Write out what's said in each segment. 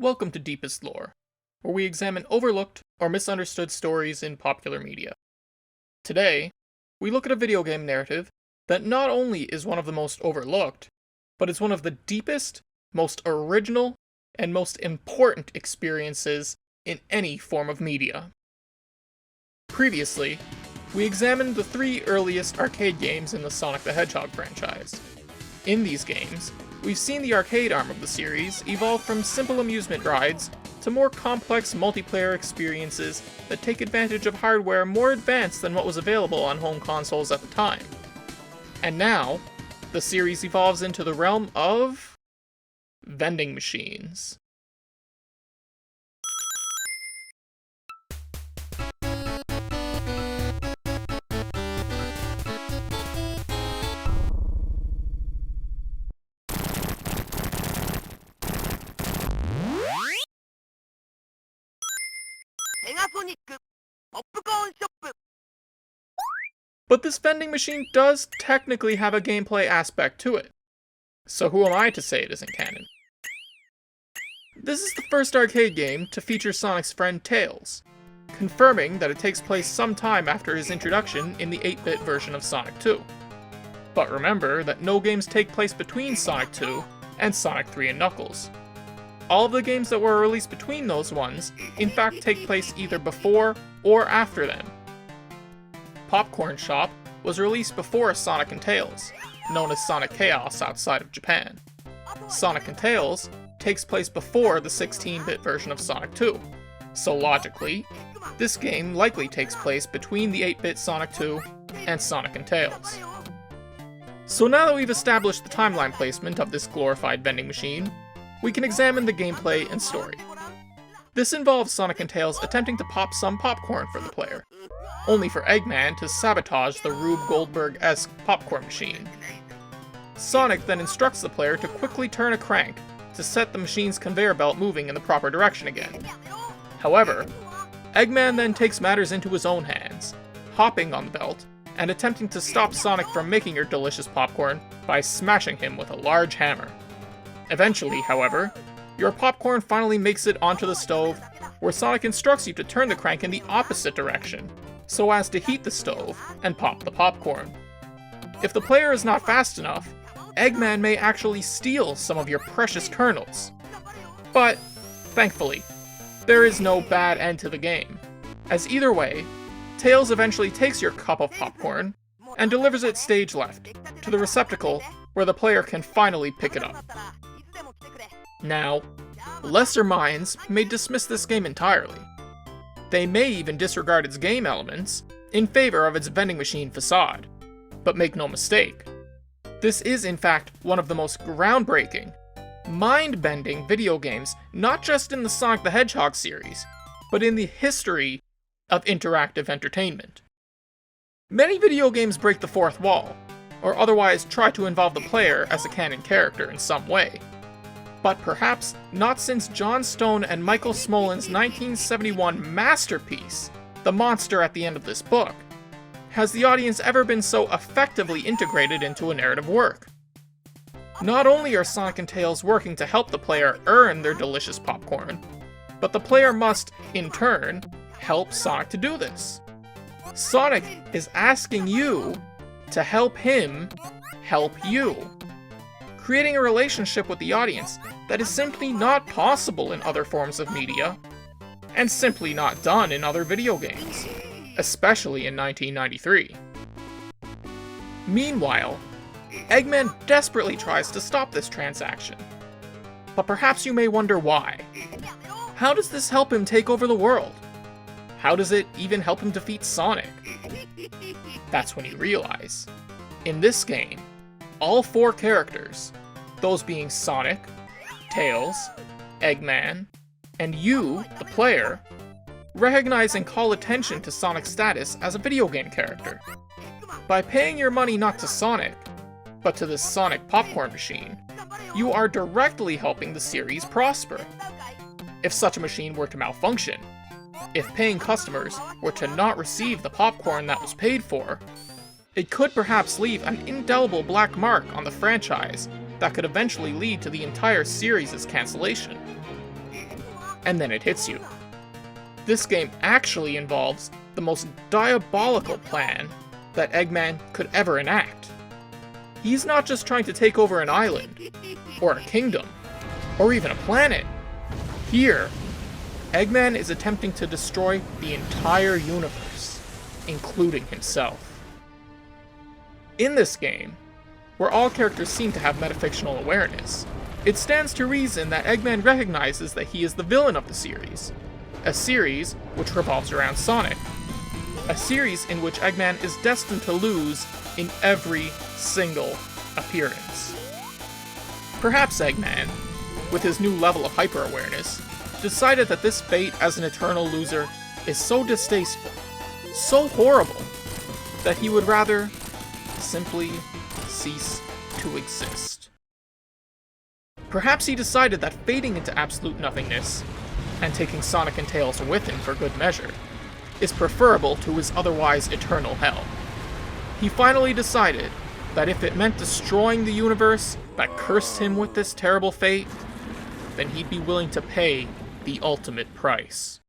Welcome to Deepest Lore, where we examine overlooked or misunderstood stories in popular media. Today, we look at a video game narrative that not only is one of the most overlooked, but is one of the deepest, most original, and most important experiences in any form of media. Previously, we examined the 3 earliest arcade games in the Sonic the Hedgehog franchise. In these games, we've seen the arcade arm of the series evolve from simple amusement rides to more complex multiplayer experiences that take advantage of hardware more advanced than what was available on home consoles at the time. And now, the series evolves into the realm of vending machines. But this vending machine does technically have a gameplay aspect to it. So who am I to say it isn't canon? This is the first arcade game to feature Sonic's friend Tails, confirming that it takes place sometime after his introduction in the 8-bit version of Sonic 2. But remember that no games take place between Sonic 2 and Sonic 3 and Knuckles. All of the games that were released between those ones, in fact, take place either before or after them. Popcorn Shop was released before Sonic and Tails, known as Sonic Chaos outside of Japan. Sonic and Tails takes place before the 16-bit version of Sonic 2, so logically, this game likely takes place between the 8-bit Sonic 2 and Sonic and Tails. So now that we've established the timeline placement of this glorified vending machine, we can examine the gameplay and story. This involves Sonic and Tails attempting to pop some popcorn for the player, only for Eggman to sabotage the Rube Goldberg-esque popcorn machine. Sonic then instructs the player to quickly turn a crank to set the machine's conveyor belt moving in the proper direction again. However, Eggman then takes matters into his own hands, hopping on the belt and attempting to stop Sonic from making your delicious popcorn by smashing him with a large hammer. Eventually, however, your popcorn finally makes it onto the stove, where Sonic instructs you to turn the crank in the opposite direction, so as to heat the stove and pop the popcorn. If the player is not fast enough, Eggman may actually steal some of your precious kernels. But, thankfully, there is no bad end to the game, as either way, Tails eventually takes your cup of popcorn and delivers it stage left, to the receptacle where the player can finally pick it up. Now, lesser minds may dismiss this game entirely. They may even disregard its game elements in favor of its vending machine facade. But make no mistake, this is in fact one of the most groundbreaking, mind-bending video games not just in the Sonic the Hedgehog series, but in the history of interactive entertainment. Many video games break the fourth wall, or otherwise try to involve the player as a canon character in some way. But perhaps not since John Stone and Michael Smolin's 1971 masterpiece, The Monster at the End of This Book, has the audience ever been so effectively integrated into a narrative work. Not only are Sonic and Tails working to help the player earn their delicious popcorn, but the player must, in turn, help Sonic to do this. Sonic is asking you to help him help you, creating a relationship with the audience that is simply not possible in other forms of media, and simply not done in other video games, especially in 1993. Meanwhile, Eggman desperately tries to stop this transaction. But perhaps you may wonder why. How does this help him take over the world? How does it even help him defeat Sonic? That's when you realize, in this game, all 4 characters, those being Sonic, Tails, Eggman, and you, the player, recognize and call attention to Sonic's status as a video game character. By paying your money not to Sonic, but to this Sonic popcorn machine, you are directly helping the series prosper. If such a machine were to malfunction, if paying customers were to not receive the popcorn that was paid for, it could perhaps leave an indelible black mark on the franchise that could eventually lead to the entire series' cancellation. and then it hits you. This game actually involves the most diabolical plan that Eggman could ever enact. He's not just trying to take over an island, or a kingdom, or even a planet. Here, Eggman is attempting to destroy the entire universe, including himself. In this game, where all characters seem to have metafictional awareness, it stands to reason that Eggman recognizes that he is the villain of the series, a series which revolves around Sonic, a series in which Eggman is destined to lose in every single appearance. Perhaps Eggman, with his new level of hyper-awareness, decided that this fate as an eternal loser is so distasteful, so horrible, that he would rather simply cease to exist. Perhaps he decided that fading into absolute nothingness, and taking Sonic and Tails with him for good measure, is preferable to his otherwise eternal hell. He finally decided that if it meant destroying the universe that cursed him with this terrible fate, then he'd be willing to pay the ultimate price.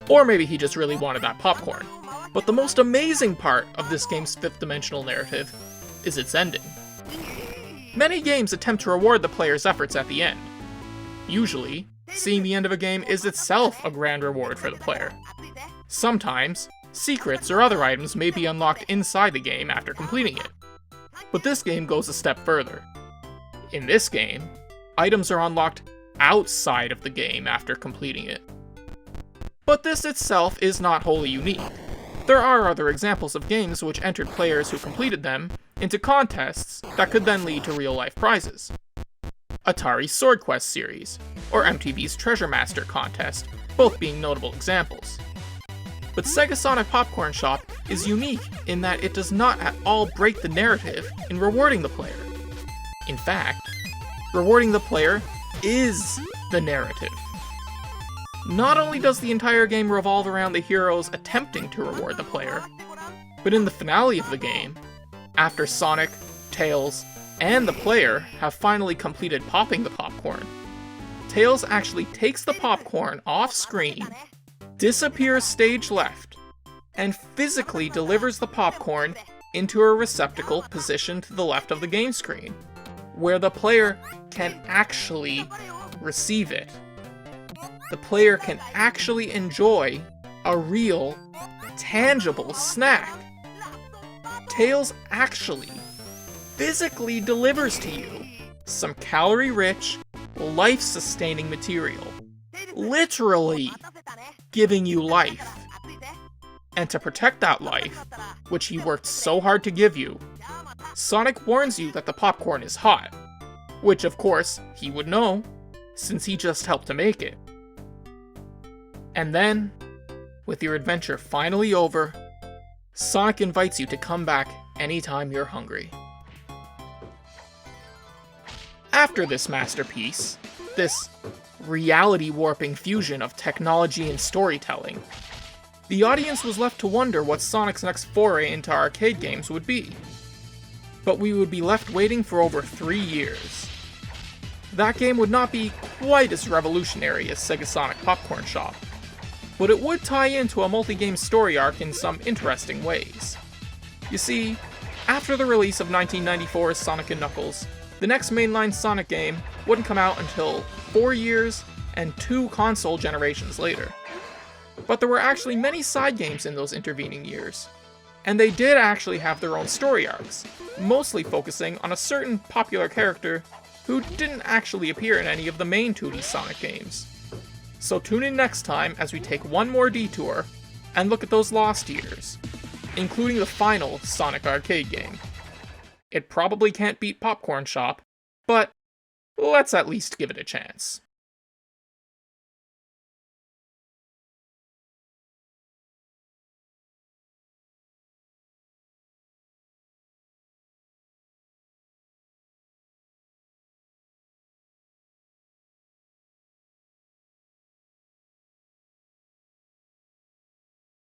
Or maybe he just really wanted that popcorn. But the most amazing part of this game's fifth-dimensional narrative is its ending. Many games attempt to reward the player's efforts at the end. Usually, seeing the end of a game is itself a grand reward for the player. Sometimes, secrets or other items may be unlocked inside the game after completing it. But this game goes a step further. In this game, items are unlocked outside of the game after completing it. But this itself is not wholly unique. There are other examples of games which entered players who completed them into contests that could then lead to real-life prizes. Atari's Sword Quest series, or MTV's Treasure Master contest, both being notable examples. But Sega Sonic Popcorn Shop is unique in that it does not at all break the narrative in rewarding the player. In fact, rewarding the player is the narrative. Not only does the entire game revolve around the heroes attempting to reward the player, but in the finale of the game, after Sonic, Tails, and the player have finally completed popping the popcorn, Tails actually takes the popcorn off screen, disappears stage left, and physically delivers the popcorn into a receptacle positioned to the left of the game screen, where the player can actually receive it. The player can actually enjoy a real, tangible snack. Tails actually, physically delivers to you some calorie-rich, life-sustaining material. Literally giving you life. And to protect that life, which he worked so hard to give you, Sonic warns you that the popcorn is hot. Which, of course, he would know, since he just helped to make it. And then, with your adventure finally over, Sonic invites you to come back anytime you're hungry. After this masterpiece, this reality-warping fusion of technology and storytelling, the audience was left to wonder what Sonic's next foray into arcade games would be. But we would be left waiting for over 3 years. That game would not be quite as revolutionary as Sega Sonic Popcorn Shop, but it would tie into a multi-game story arc in some interesting ways. You see, after the release of 1994's Sonic & Knuckles, the next mainline Sonic game wouldn't come out until 4 years and 2 console generations later. But there were actually many side games in those intervening years, and they did actually have their own story arcs, mostly focusing on a certain popular character who didn't actually appear in any of the main 2D Sonic games. So tune in next time as we take one more detour and look at those lost years, including the final Sonic arcade game. It probably can't beat Popcorn Shop, but let's at least give it a chance.